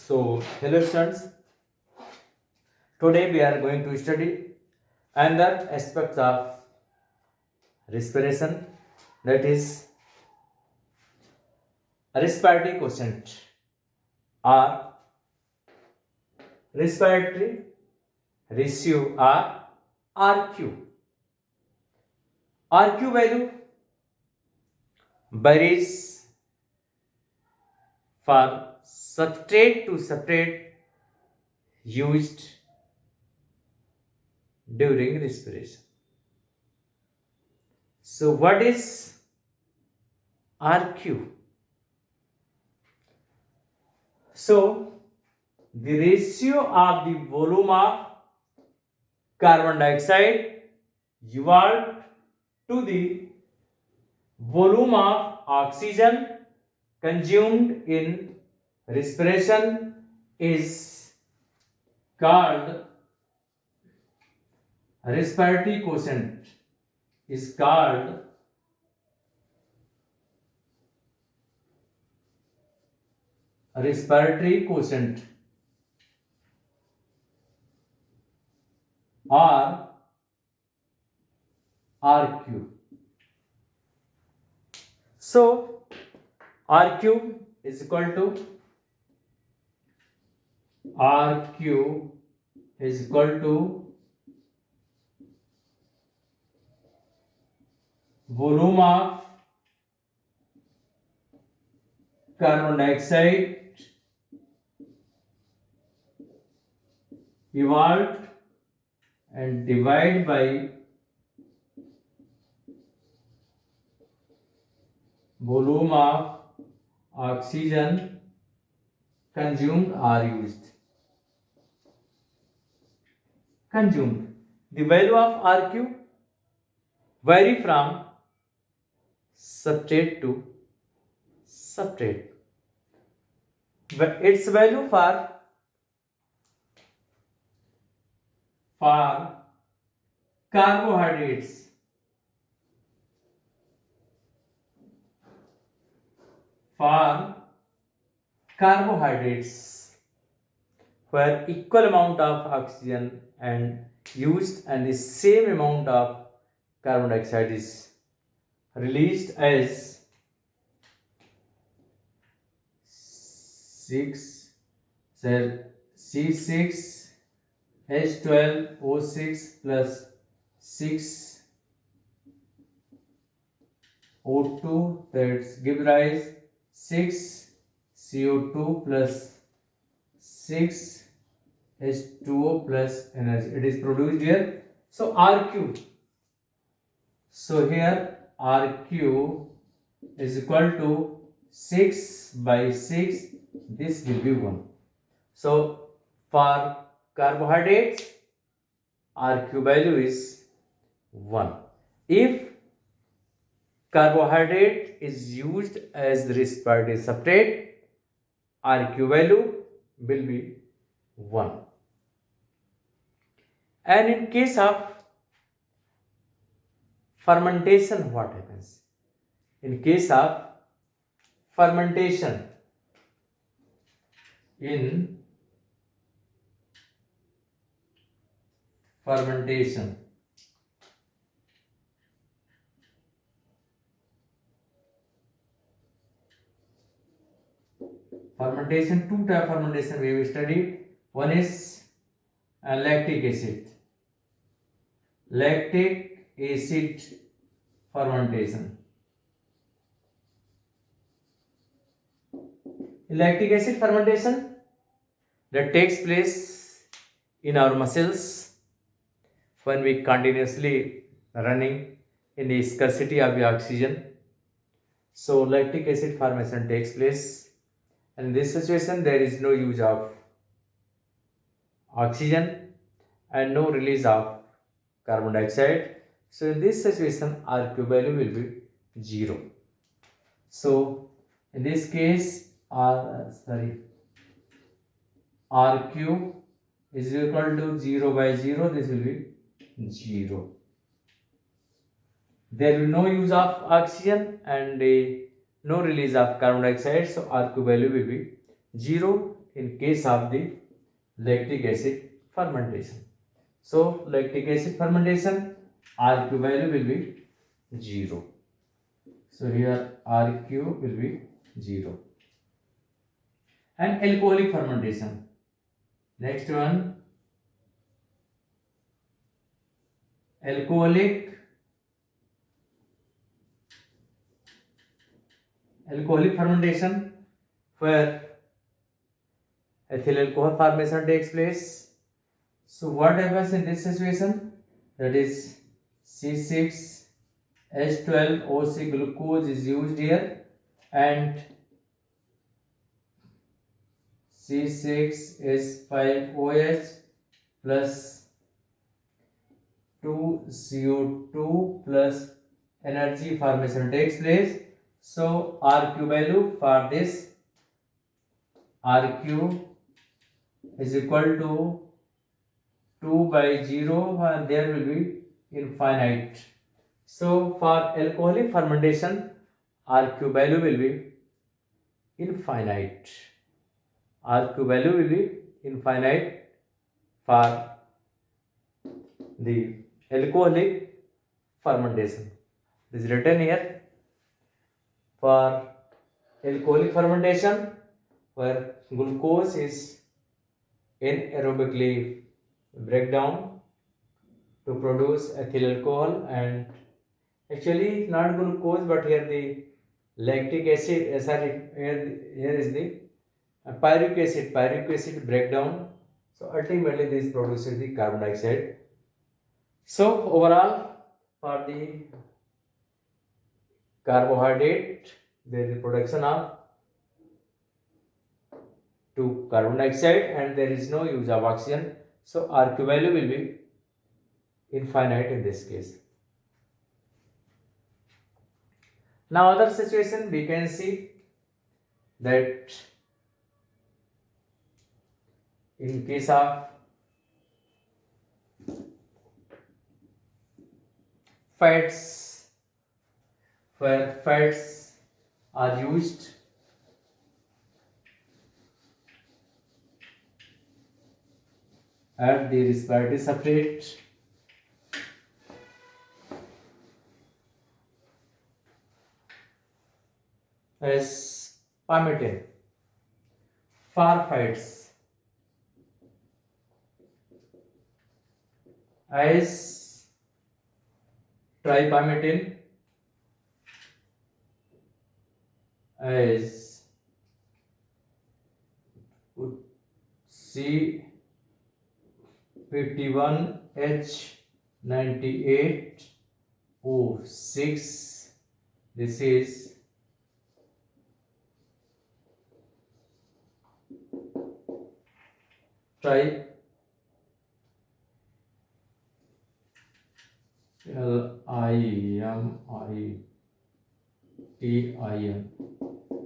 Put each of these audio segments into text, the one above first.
So, hello students. Today we are going to study another aspect of respiration, that is respiratory quotient or respiratory ratio or RQ. RQ value varies for substrate to substrate used during respiration. So, what is RQ? So, the ratio of the volume of carbon dioxide evolved to the volume of oxygen consumed in respiration is called respiratory quotient is called respiratory quotient or RQ. So RQ is equal to RQ is equal to volume of carbon dioxide evolved and divide by volume of oxygen consumed or used. Consumed. The value of RQ vary from substrate to substrate. But its value for carbohydrates for carbohydrates where equal amount of oxygen and used and the same amount of carbon dioxide is released as 6 C6 H12O6 plus 6 O2, that gives rise 6 CO2 plus 6 H2O plus energy. It is produced here. So RQ. So here RQ is equal to 6 by 6. This will be 1. So for carbohydrates, RQ value is 1. If carbohydrate is used as respiratory substrate, RQ value will be 1. And in case of fermentation, what happens? In case of fermentation, in fermentation, two type of fermentation we have studied. One is lactic acid fermentation. Lactic acid fermentation that takes place in our muscles when we continuously running in the scarcity of the oxygen. So lactic acid formation takes place, and in this situation there is no use of oxygen and no release of carbon dioxide. So in this situation RQ value will be 0. So in this case RQ is equal to 0 by 0. This will be 0. There will be no use of oxygen and no release of carbon dioxide. So RQ value will be 0. in case of the lactic acid fermentation. So lactic acid fermentation, RQ value will be 0. So here RQ will be 0. And alcoholic fermentation. Next one, alcoholic fermentation, where ethyl alcohol formation takes place. So what happens in this situation? That is C6H12OC glucose is used here, and C6H5OH plus 2CO2 plus energy formation takes place. So RQ value for this, RQ is equal to 2 by 0, and there will be infinite. So for alcoholic fermentation, RQ value will be infinite. RQ value will be infinite for the alcoholic fermentation. This is written here for alcoholic fermentation, where glucose is anaerobically breakdown to produce ethyl alcohol, and actually not glucose but here the lactic acid, here is the pyruvic acid breakdown. So ultimately this produces the carbon dioxide. So overall, for the carbohydrate, there is the production of 2 carbon dioxide and there is no use of oxygen. So RQ value will be infinite in this case. Now other situation we can see that in case of fats, where fats are used at the respiratory substrate, as palmitin, for fats, as tripalmitin, as C51H98O6. This is tri LIMITIN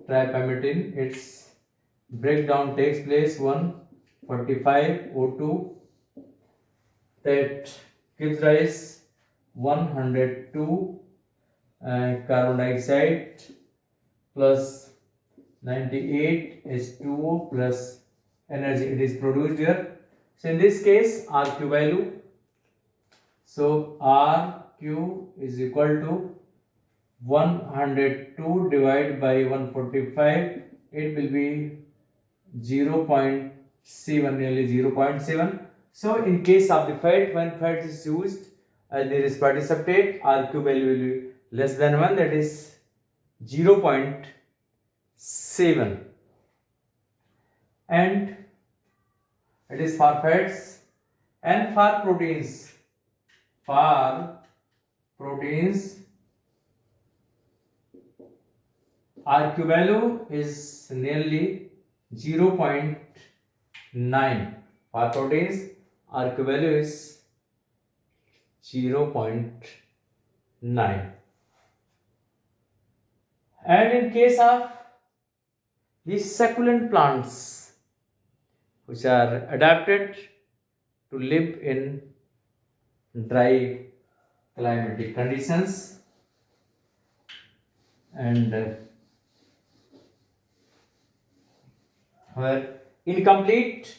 tripalmitin. Its breakdown takes place 145O2 that gives rise 102 carbon dioxide plus 98 H2O plus energy. It is produced here. So in this case, RQ value, so RQ is equal to 102 divided by 145. It will be 0.7, nearly 0.7. So in case of the fat, when fat is used as the respiratory substrate, RQ value will be less than 1, that is 0.7. And it is for fats. And for proteins, RQ value is nearly 0.9. For proteins, RQ value is 0.9. And in case of these succulent plants which are adapted to live in dry climatic conditions, and where incomplete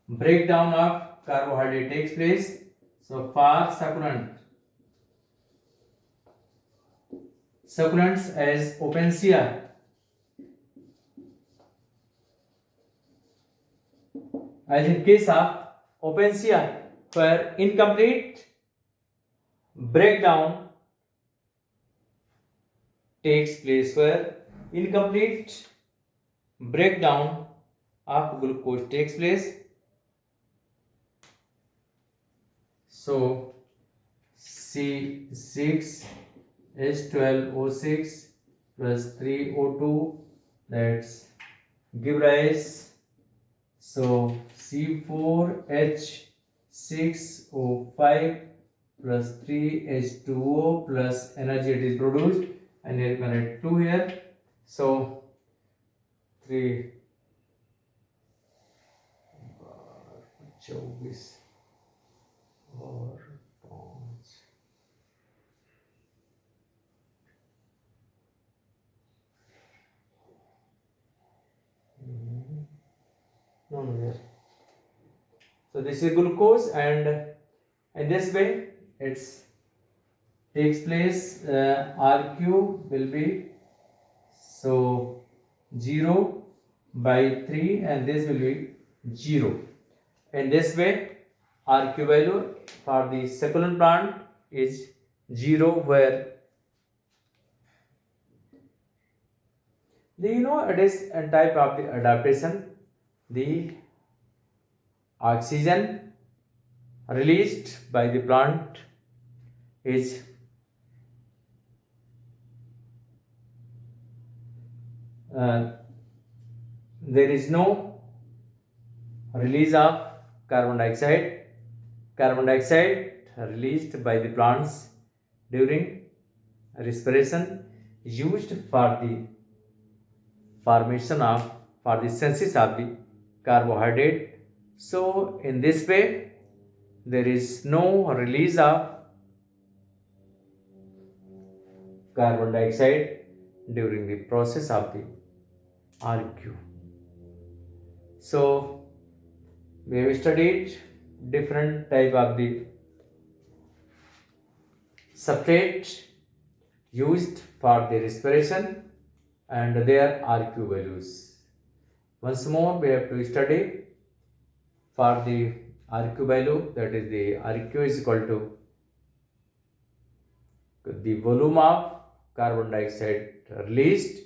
breakdown of carbohydrate takes place. So for succulents as Opensia, as in case of Opensia, where incomplete breakdown takes place, where incomplete breakdown of glucose takes place. So C6H12O6 plus 3O2, that's give rise. So C4H6O5 plus 3H2O plus energy it is produced, and here you can write 2 here. So 3 24 और 5 no yes. So this is glucose, and in this way it's takes place. RQ will be so 0 by 3, and this will be 0. In this way RQ value for the succulent plant is 0, where it is a type of the adaptation. The oxygen released by the plant is there is no release of carbon dioxide. Carbon dioxide released by the plants during respiration used for the formation of for the synthesis of the carbohydrate. So in this way there is no release of carbon dioxide during the process of the RQ. So we have studied different type of the substrate used for the respiration and their RQ values. Once more we have to study for the RQ value, that is the RQ is equal to the volume of carbon dioxide released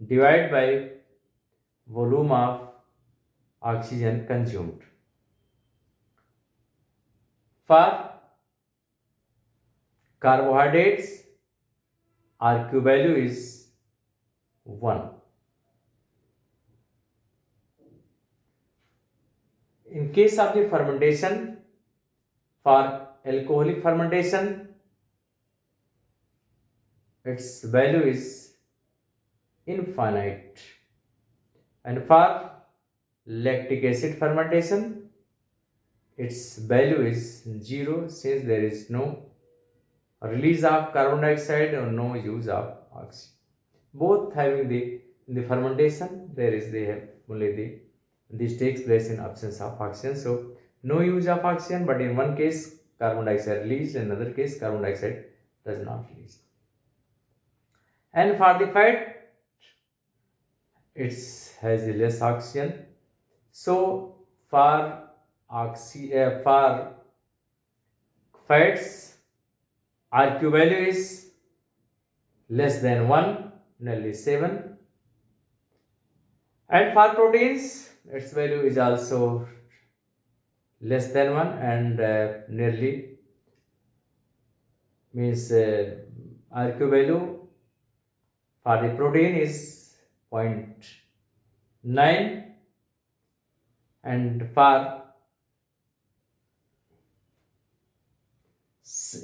divided by volume of oxygen consumed. For carbohydrates RQ value is 1. In case of the fermentation, for alcoholic fermentation, its value is infinite, and for lactic acid fermentation, its value is 0, since there is no release of carbon dioxide or no use of oxygen. Both having in the fermentation there is they have only this takes place in absence of oxygen, so no use of oxygen, but in one case carbon dioxide released, in another case carbon dioxide does not release. And for the fat it has less oxygen, so for fats RQ value is less than 1, nearly 7, and for proteins its value is also less than 1, and nearly means RQ value for the protein is 0.9, and for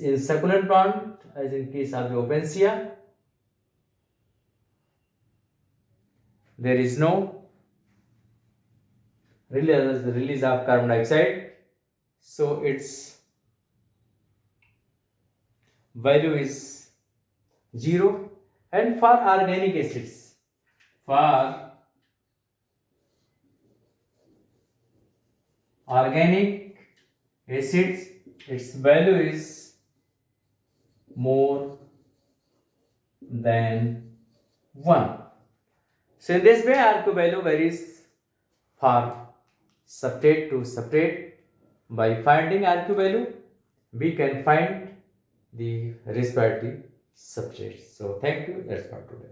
in succulent plant, as in case of the Opensia, there is no release of carbon dioxide, so its value is 0. And for organic acids, for organic acids, its value is more than 1. So in this way, RQ value varies for substrate to substrate. By finding RQ value, we can find the respiratory substrates. So thank you. That's for today.